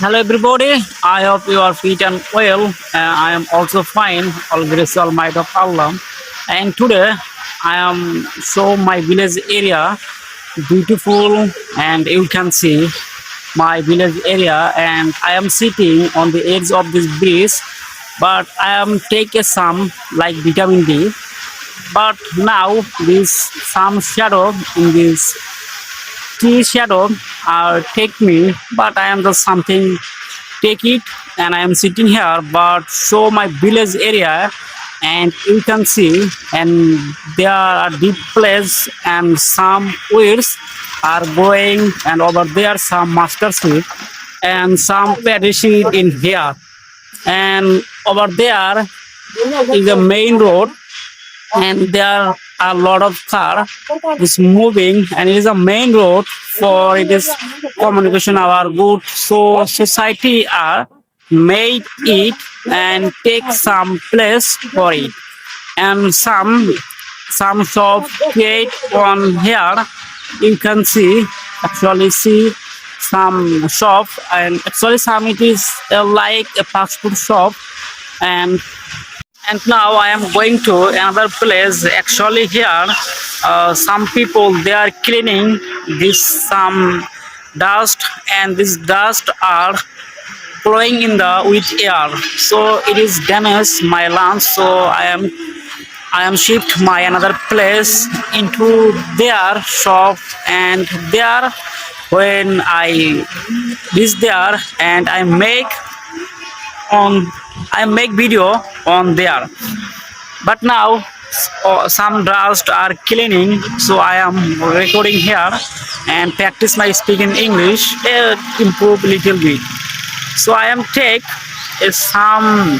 Hello everybody, I hope you are fit and well. I am also fine, all grace almighty of Allah. And today I am show my village area, beautiful, and you can see my village area. And I am sitting on the edge of this bridge, but I am taking some like vitamin D. But now this some shadow in this tree shadow take me, but I am just something take it and I am sitting here but show my village area and you can see and there are deep place and some weeds are growing and over there some mustard seed and some paddy seed in here and over there is a main road and there are a lot of car is moving and it is a main road for it is communication our good so society are made it and take some place for it and some shop create on here you can see actually see some shop and actually some it is like a fast food shop and now I am going to another place. Actually, here some people they are cleaning this some dust, and this dust are blowing in the with air. So it is damage my lungs. So I am shift my another place into their shop, and there when I reach there and on I make video on there but now some dust are cleaning so I am recording here and practice my speaking English improve little bit so I am take some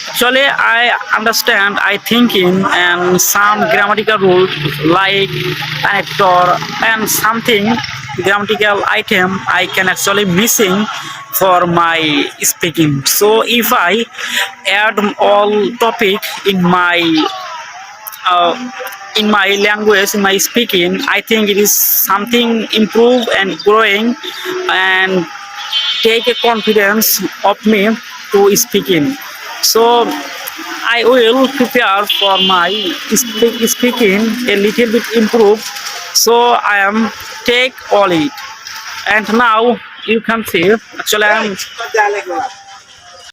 actually I understand I thinking and some grammatical rule like connector and something grammatical item I can actually missing for my speaking so if I add all topic uh, in my language in my speaking I think it is something improve and growing and take a confidence of me to speaking so I will prepare for my speaking a little bit improve so I am take all it and now you can see actually I am